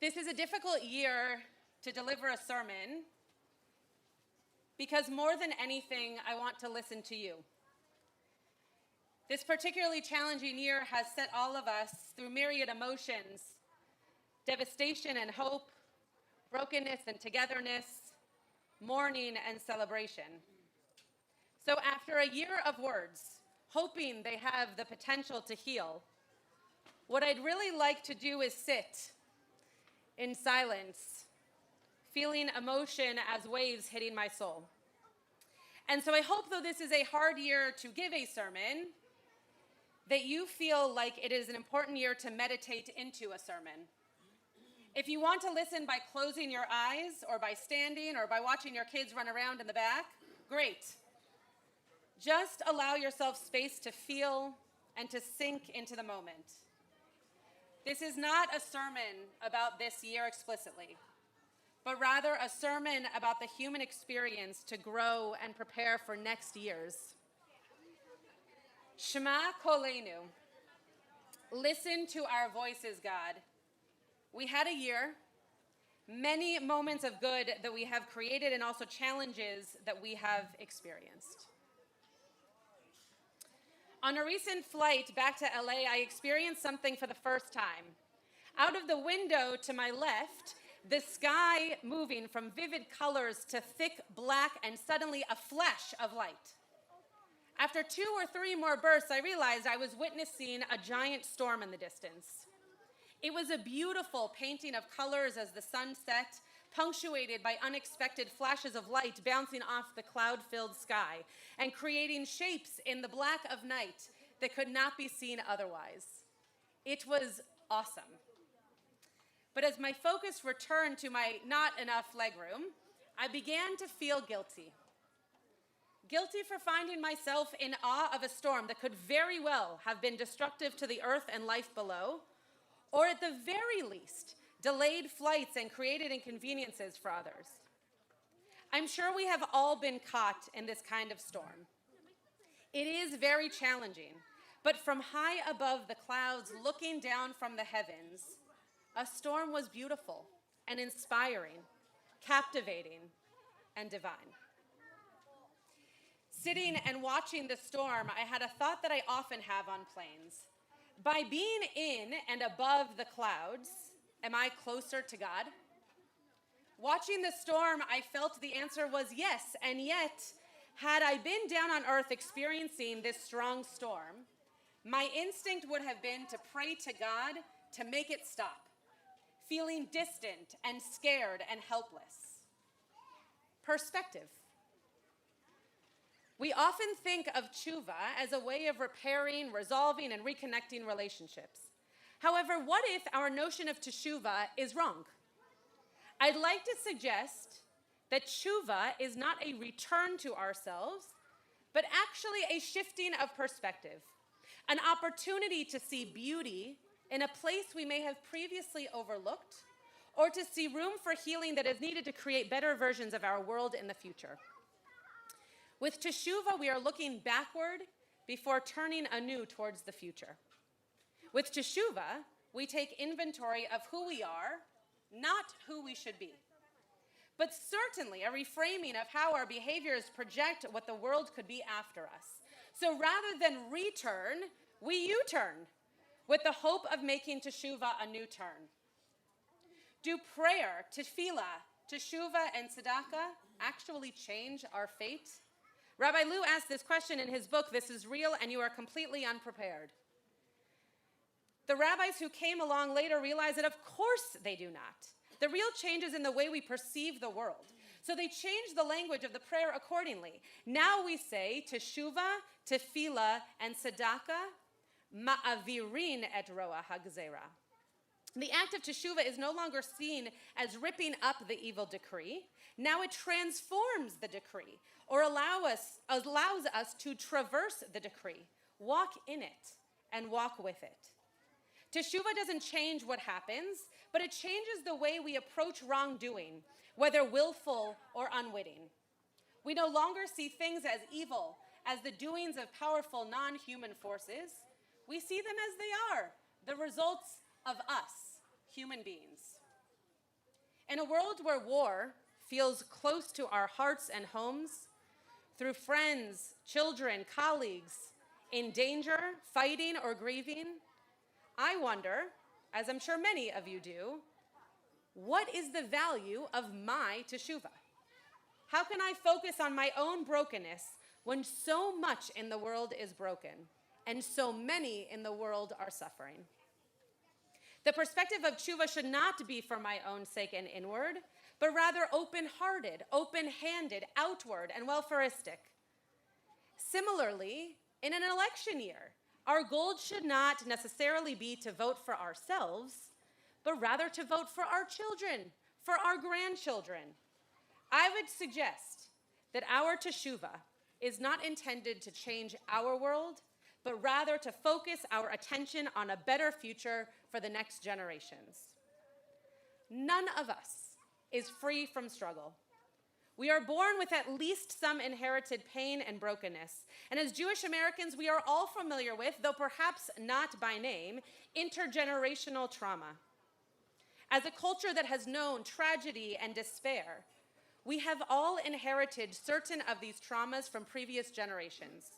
This is a difficult year to deliver a sermon because more than anything, I want to listen to you. This particularly challenging year has set all of us through myriad emotions, devastation and hope, brokenness and togetherness, mourning and celebration. So after a year of words, hoping they have the potential to heal, what I'd really like to do is sit in silence, feeling emotion as waves hitting my soul. And so I hope, though this is a hard year to give a sermon, that you feel like it is an important year to meditate into a sermon. If you want to listen by closing your eyes or by standing or by watching your kids run around in the back, great. Just allow yourself space to feel and to sink into the moment. This is not a sermon about this year explicitly, but rather a sermon about the human experience to grow and prepare for next year's. Shema Kolenu. Listen to our voices, God. We had a year, many moments of good that we have created and also challenges that we have experienced. On a recent flight back to LA, I experienced something for the first time. Out of the window to my left, the sky moving from vivid colors to thick black and suddenly a flash of light. After 2 or 3 more bursts, I realized I was witnessing a giant storm in the distance. It was a beautiful painting of colors as the sun set, punctuated by unexpected flashes of light bouncing off the cloud-filled sky and creating shapes in the black of night that could not be seen otherwise. It was awesome. But as my focus returned to my not enough legroom, I began to feel guilty. Guilty for finding myself in awe of a storm that could very well have been destructive to the earth and life below, or at the very least, delayed flights and created inconveniences for others. I'm sure we have all been caught in this kind of storm. It is very challenging, but from high above the clouds, looking down from the heavens, a storm was beautiful and inspiring, captivating, and divine. Sitting and watching the storm, I had a thought that I often have on planes. By being in and above the clouds, am I closer to God? Watching the storm, I felt the answer was yes, and yet, had I been down on earth experiencing this strong storm, my instinct would have been to pray to God to make it stop, feeling distant and scared and helpless. Perspective. We often think of Teshuvah as a way of repairing, resolving, and reconnecting relationships. However, what if our notion of Teshuvah is wrong? I'd like to suggest that Teshuvah is not a return to ourselves, but actually a shifting of perspective, an opportunity to see beauty in a place we may have previously overlooked, or to see room for healing that is needed to create better versions of our world in the future. With Teshuvah, we are looking backward before turning anew towards the future. With Teshuvah, we take inventory of who we are, not who we should be. But certainly a reframing of how our behaviors project what the world could be after us. So rather than return, we U-turn with the hope of making Teshuvah a new turn. Do prayer, tefillah, Teshuvah, and tzedakah actually change our fate? Rabbi Lou asked this question in his book, This Is Real, and You Are Completely Unprepared. The rabbis who came along later realized that of course they do not. The real change is in the way we perceive the world. So they changed the language of the prayer accordingly. Now we say Teshuvah, tefillah, and tzedakah, ma'avirin et roa hagzera. The act of Teshuvah is no longer seen as ripping up the evil decree. Now it transforms the decree, or allows us to traverse the decree, walk in it, and walk with it. Teshuvah doesn't change what happens, but it changes the way we approach wrongdoing, whether willful or unwitting. We no longer see things as evil, as the doings of powerful non-human forces. We see them as they are, the results of us, human beings. In a world where war feels close to our hearts and homes, through friends, children, colleagues, in danger, fighting, or grieving, I wonder, as I'm sure many of you do, what is the value of my teshuvah? How can I focus on my own brokenness when so much in the world is broken and so many in the world are suffering? The perspective of teshuvah should not be for my own sake and inward, but rather open-hearted, open-handed, outward, and welfaristic. Similarly, in an election year, our goal should not necessarily be to vote for ourselves, but rather to vote for our children, for our grandchildren. I would suggest that our teshuvah is not intended to change our world, but rather to focus our attention on a better future for the next generations. None of us is free from struggle. We are born with at least some inherited pain and brokenness. And as Jewish Americans, we are all familiar with, though perhaps not by name, intergenerational trauma. As a culture that has known tragedy and despair, we have all inherited certain of these traumas from previous generations.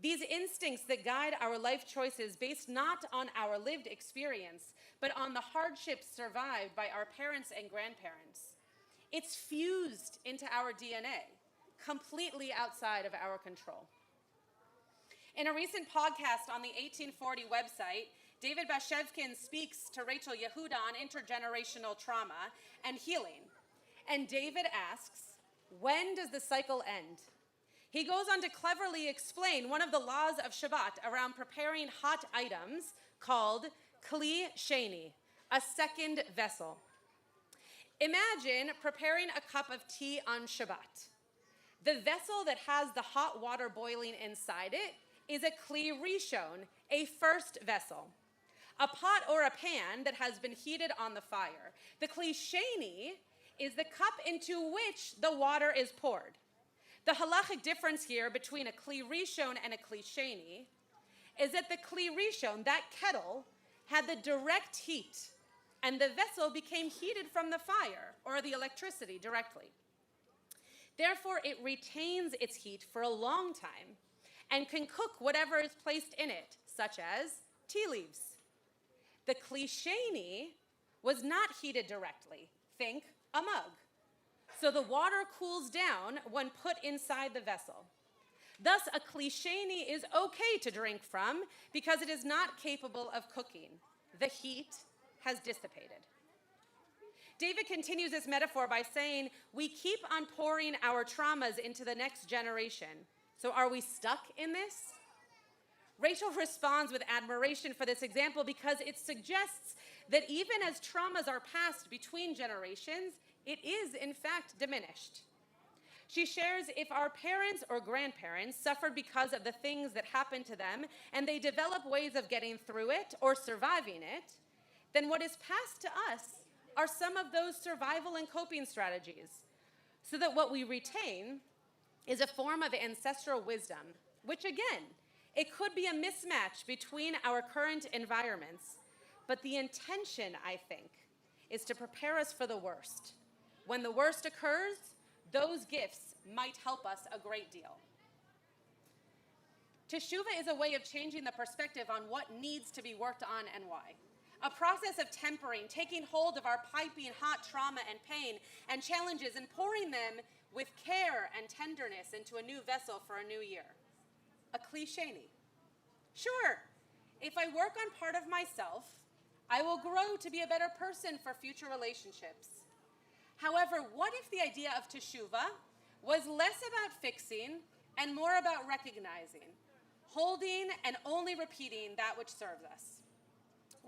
These instincts that guide our life choices based not on our lived experience, but on the hardships survived by our parents and grandparents. It's fused into our DNA, completely outside of our control. In a recent podcast on the 1840 website, David Bashevkin speaks to Rachel Yehuda on intergenerational trauma and healing. And David asks, when does the cycle end? He goes on to cleverly explain one of the laws of Shabbat around preparing hot items called kli sheni, a second vessel. Imagine preparing a cup of tea on Shabbat. The vessel that has the hot water boiling inside it is a kli rishon, a first vessel. A pot or a pan that has been heated on the fire. The kli sheni is the cup into which the water is poured. The halachic difference here between a kli rishon and a kli sheni is that the kli rishon, that kettle, had the direct heat, and the vessel became heated from the fire or the electricity directly. Therefore, it retains its heat for a long time and can cook whatever is placed in it, such as tea leaves. The kli sheni was not heated directly. Think a mug. So the water cools down when put inside the vessel. Thus, a kli sheni is okay to drink from because it is not capable of cooking. The heat has dissipated. David continues this metaphor by saying, we keep on pouring our traumas into the next generation. So are we stuck in this? Rachel responds with admiration for this example because it suggests that even as traumas are passed between generations, it is in fact diminished. She shares if our parents or grandparents suffered because of the things that happened to them and they develop ways of getting through it or surviving it, then what is passed to us are some of those survival and coping strategies, so that what we retain is a form of ancestral wisdom, which again, it could be a mismatch between our current environments, but the intention, I think, is to prepare us for the worst. When the worst occurs, those gifts might help us a great deal. Teshuvah is a way of changing the perspective on what needs to be worked on and why. A process of tempering, taking hold of our piping hot trauma and pain and challenges and pouring them with care and tenderness into a new vessel for a new year. A kli sheni. Sure, if I work on part of myself, I will grow to be a better person for future relationships. However, what if the idea of teshuvah was less about fixing and more about recognizing, holding and only repeating that which serves us?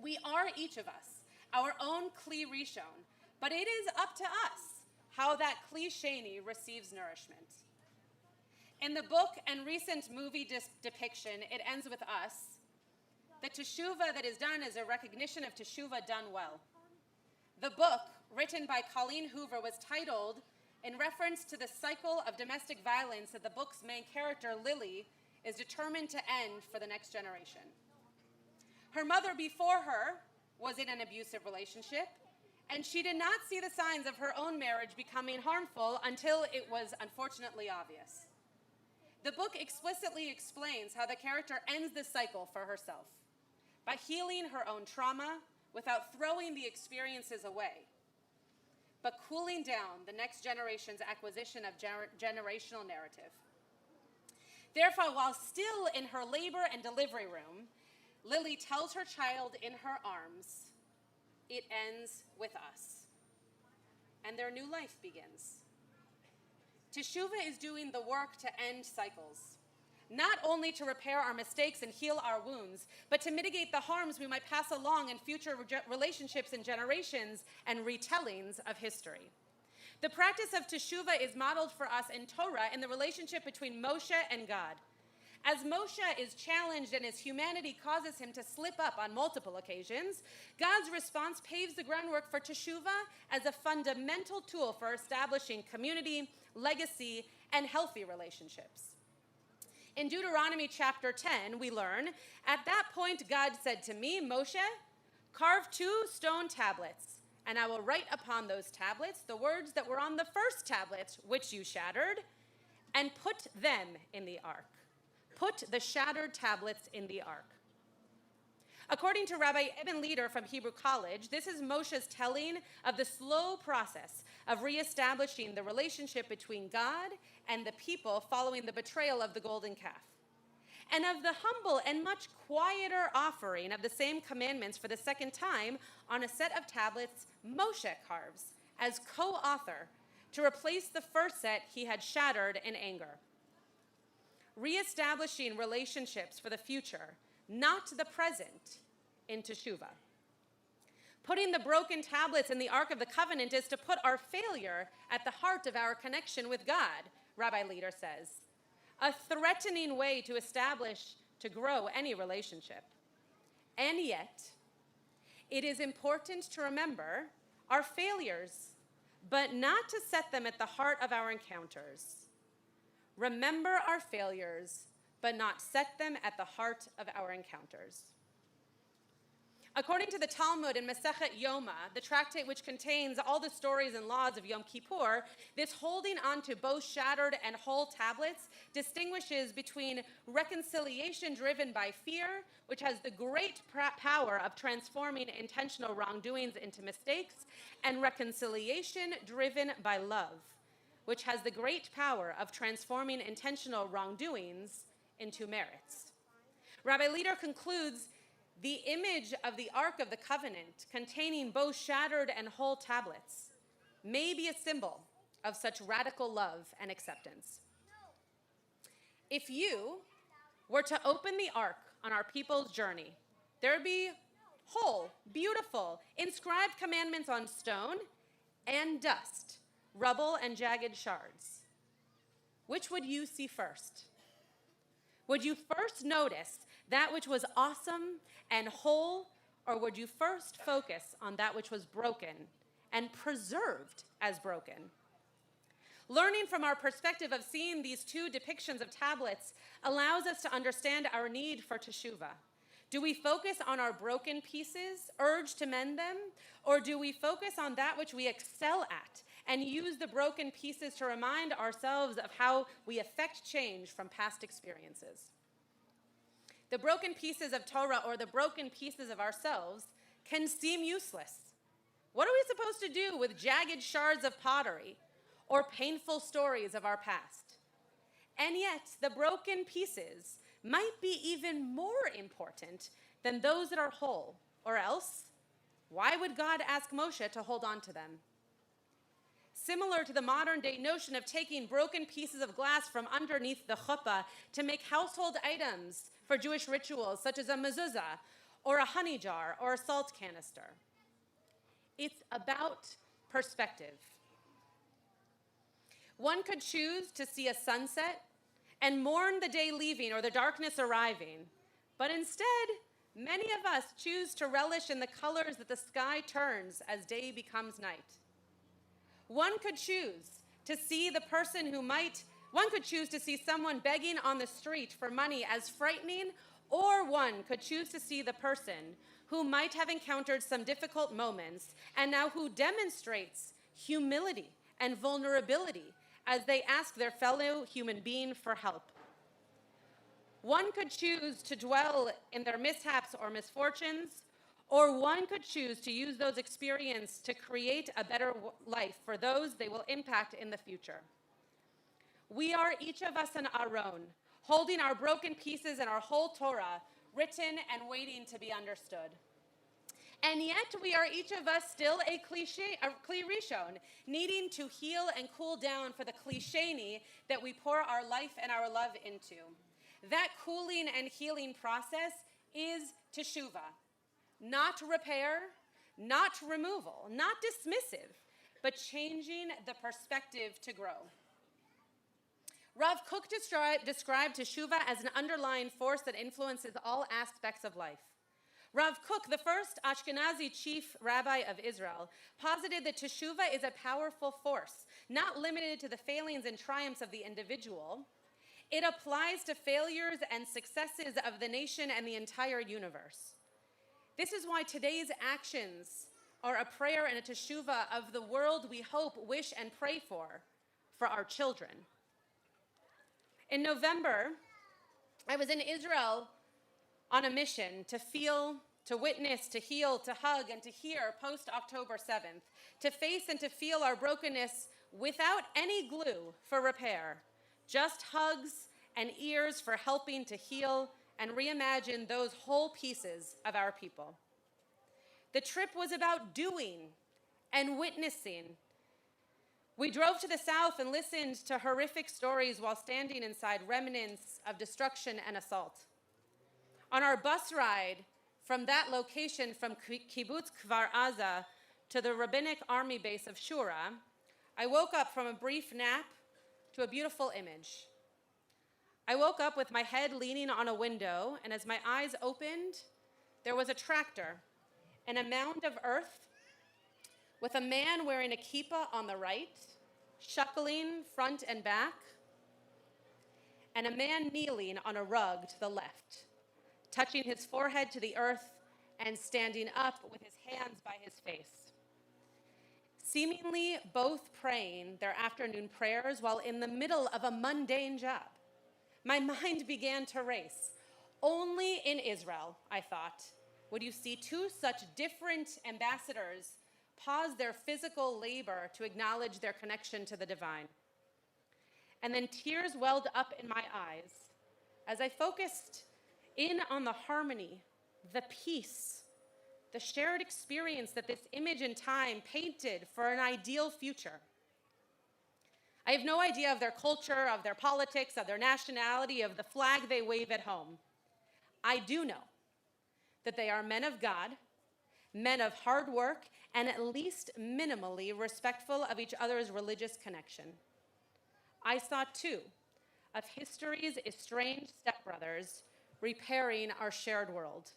We are, each of us, our own kli rishon, but it is up to us how that kli sheni receives nourishment. In the book and recent movie depiction, it ends with us. The teshuvah that is done is a recognition of teshuvah done well. The book, written by Colleen Hoover, was titled in reference to the cycle of domestic violence that the book's main character, Lily, is determined to end for the next generation. Her mother before her was in an abusive relationship, And she did not see the signs of her own marriage becoming harmful until it was unfortunately obvious. The book explicitly explains how the character ends this cycle for herself by healing her own trauma without throwing the experiences away, but cooling down the next generation's acquisition of generational narrative. Therefore, while still in her labor and delivery room, Lily tells her child in her arms, "It ends with us." And their new life begins. Teshuvah is doing the work to end cycles, not only to repair our mistakes and heal our wounds, but to mitigate the harms we might pass along in future relationships and generations and retellings of history. The practice of Teshuvah is modeled for us in Torah in the relationship between Moshe and God. As Moshe is challenged and his humanity causes him to slip up on multiple occasions, God's response paves the groundwork for Teshuvah as a fundamental tool for establishing community, legacy, and healthy relationships. In Deuteronomy chapter 10, we learn, "At that point God said to me, Moshe, carve 2 stone tablets, and I will write upon those tablets the words that were on the first tablets, which you shattered, and put them in the ark." Put the shattered tablets in the ark. According to Rabbi Eben Leder from Hebrew College, this is Moshe's telling of the slow process of reestablishing the relationship between God and the people following the betrayal of the golden calf, and of the humble and much quieter offering of the same commandments for the second time on a set of tablets Moshe carves as co-author to replace the first set he had shattered in anger. Reestablishing relationships for the future, not the present, in Teshuvah. Putting the broken tablets in the Ark of the Covenant is to put our failure at the heart of our connection with God, Rabbi Leder says. A threatening way to grow any relationship. And yet, it is important to remember our failures, but not to set them at the heart of our encounters. Remember our failures, but not set them at the heart of our encounters. According to the Talmud in Masechet Yoma, the tractate which contains all the stories and laws of Yom Kippur, this holding on to both shattered and whole tablets distinguishes between reconciliation driven by fear, which has the great power of transforming intentional wrongdoings into mistakes, and reconciliation driven by love, which has the great power of transforming intentional wrongdoings into merits. Rabbi Leder concludes, the image of the Ark of the Covenant, containing both shattered and whole tablets, may be a symbol of such radical love and acceptance. If you were to open the Ark on our people's journey, there would be whole, beautiful, inscribed commandments on stone and dust, rubble and jagged shards. Which would you see first? Would you first notice that which was awesome and whole, or would you first focus on that which was broken and preserved as broken? Learning from our perspective of seeing these 2 depictions of tablets allows us to understand our need for Teshuvah. Do we focus on our broken pieces, urge to mend them, or do we focus on that which we excel at and use the broken pieces to remind ourselves of how we affect change from past experiences? The broken pieces of Torah or the broken pieces of ourselves can seem useless. What are we supposed to do with jagged shards of pottery or painful stories of our past? And yet, the broken pieces might be even more important than those that are whole, or else, why would God ask Moshe to hold on to them? Similar to the modern day notion of taking broken pieces of glass from underneath the chuppah to make household items for Jewish rituals, such as a mezuzah, or a honey jar, or a salt canister. It's about perspective. One could choose to see a sunset and mourn the day leaving or the darkness arriving, but instead, many of us choose to relish in the colors that the sky turns as day becomes night. One could choose to see someone begging on the street for money as frightening, or one could choose to see the person who might have encountered some difficult moments and now who demonstrates humility and vulnerability as they ask their fellow human being for help. One could choose to dwell in their mishaps or misfortunes, or one could choose to use those experiences to create a better life for those they will impact in the future. We are each of us an Aron, holding our broken pieces and our whole Torah, written and waiting to be understood. And yet we are each of us still a Kli Rishon, needing to heal and cool down for the Kli Sheni that we pour our life and our love into. That cooling and healing process is Teshuvah. Not repair, not removal, not dismissive, but changing the perspective to grow. Rav Kook described Teshuvah as an underlying force that influences all aspects of life. Rav Kook, the first Ashkenazi chief rabbi of Israel, posited that Teshuvah is a powerful force, not limited to the failings and triumphs of the individual. It applies to failures and successes of the nation and the entire universe. This is why today's actions are a prayer and a teshuvah of the world we hope, wish, and pray for our children. In November, I was in Israel on a mission to feel, to witness, to heal, to hug, and to hear post-October 7th, to face and to feel our brokenness without any glue for repair, just hugs and ears for helping to heal and reimagine those whole pieces of our people. The trip was about doing and witnessing. We drove to the south and listened to horrific stories while standing inside remnants of destruction and assault. On our bus ride from that location, from Kibbutz Kfar Aza to the rabbinic army base of Shura, I woke up from a brief nap to a beautiful image. I woke up with my head leaning on a window, and as my eyes opened, there was a tractor and a mound of earth with a man wearing a kippah on the right, shuckling front and back, and a man kneeling on a rug to the left, touching his forehead to the earth and standing up with his hands by his face. Seemingly both praying their afternoon prayers while in the middle of a mundane job. My mind began to race. Only in Israel, I thought, would you see two such different ambassadors pause their physical labor to acknowledge their connection to the divine. And then tears welled up in my eyes as I focused in on the harmony, the peace, the shared experience that this image in time painted for an ideal future. I have no idea of their culture, of their politics, of their nationality, of the flag they wave at home. I do know that they are men of God, men of hard work, and at least minimally respectful of each other's religious connection. I saw two of history's estranged stepbrothers repairing our shared world.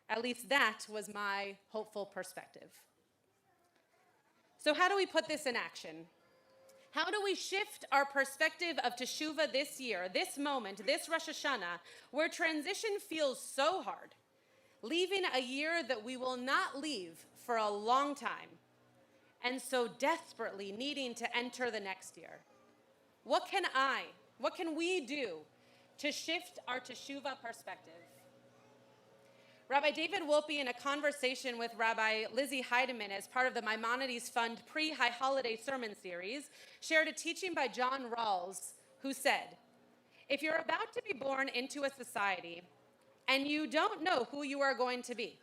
At least that was my hopeful perspective. So how do we put this in action? How do we shift our perspective of Teshuvah this year, this moment, this Rosh Hashanah, where transition feels so hard, leaving a year that we will not leave for a long time, and so desperately needing to enter the next year? What can we do to shift our Teshuvah perspective? Rabbi David Wolpe, in a conversation with Rabbi Lizzie Heidemann as part of the Maimonides Fund pre-High Holiday Sermon Series, shared a teaching by John Rawls, who said, if you're about to be born into a society and you don't know who you are going to be,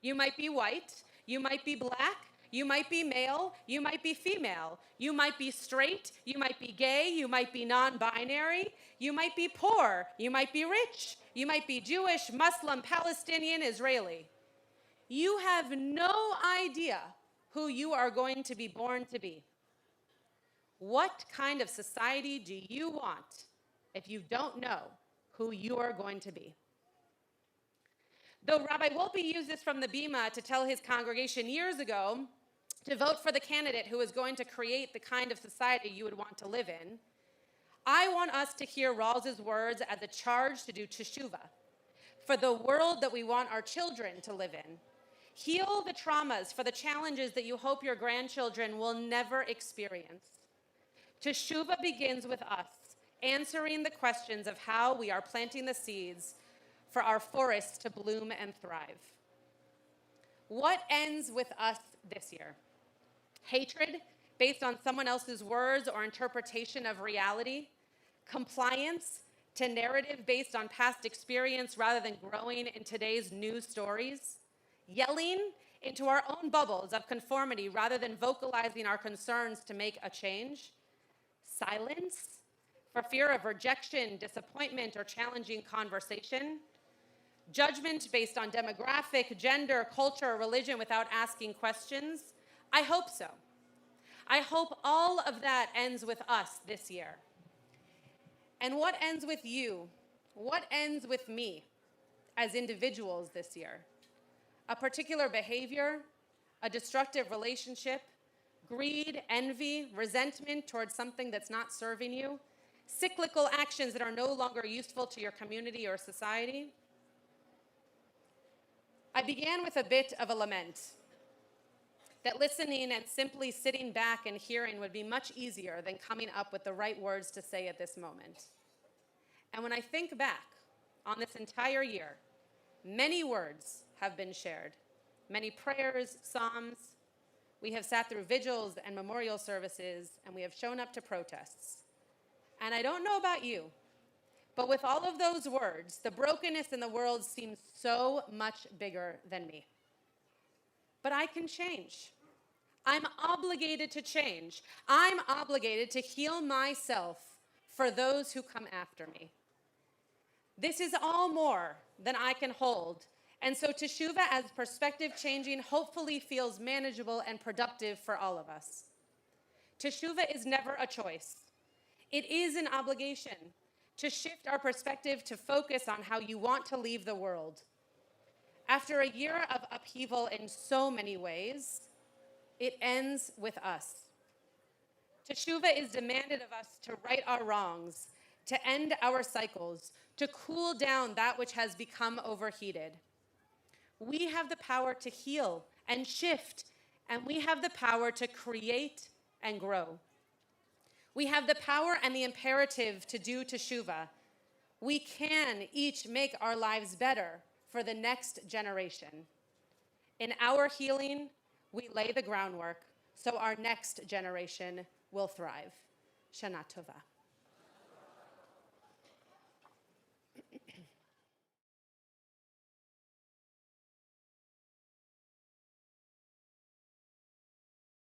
you might be white, you might be black, you might be male, you might be female, you might be straight, you might be gay, you might be non-binary, you might be poor, you might be rich, you might be Jewish, Muslim, Palestinian, Israeli. You have no idea who you are going to be born to be. What kind of society do you want if you don't know who you are going to be? Though Rabbi Wolpe used this from the Bima to tell his congregation years ago to vote for the candidate who is going to create the kind of society you would want to live in, I want us to hear Rawls's words as a charge to do teshuvah. for the world that we want our children to live in. Heal the traumas for the challenges that you hope your grandchildren will never experience. Teshuvah begins with us answering the questions of how we are planting the seeds for our forests to bloom and thrive. What ends with us this year? Hatred based on someone else's words or interpretation of reality? Compliance to narrative based on past experience rather than growing in today's news stories? Yelling into our own bubbles of conformity rather than vocalizing our concerns to make a change? Silence for fear of rejection, disappointment, or challenging conversation? Judgment based on demographic, gender, culture, or religion without asking questions? I hope so. I hope all of that ends with us this year. And what ends with you? What ends with me as individuals this year? A particular behavior, a destructive relationship, greed, envy, resentment towards something that's not serving you, cyclical actions that are no longer useful to your community or society? I began with a bit of a lament that listening and simply sitting back and hearing would be much easier than coming up with the right words to say at this moment. And when I think back on this entire year, many words have been shared, many prayers, psalms. We have sat through vigils and memorial services, and we have shown up to protests. And I don't know about you, but with all of those words, the brokenness in the world seems so much bigger than me. But I can change. I'm obligated to change. I'm obligated to heal myself for those who come after me. This is all more than I can hold. And so Teshuvah as perspective changing hopefully feels manageable and productive for all of us. Teshuvah is never a choice. It is an obligation to shift our perspective to focus on how you want to leave the world. After a year of upheaval in so many ways, it ends with us. Teshuvah is demanded of us to right our wrongs, to end our cycles, to cool down that which has become overheated. We have the power to heal and shift, and we have the power to create and grow. We have the power and the imperative to do Teshuvah. We can each make our lives better for the next generation. In our healing, we lay the groundwork so our next generation will thrive. Shana Tova.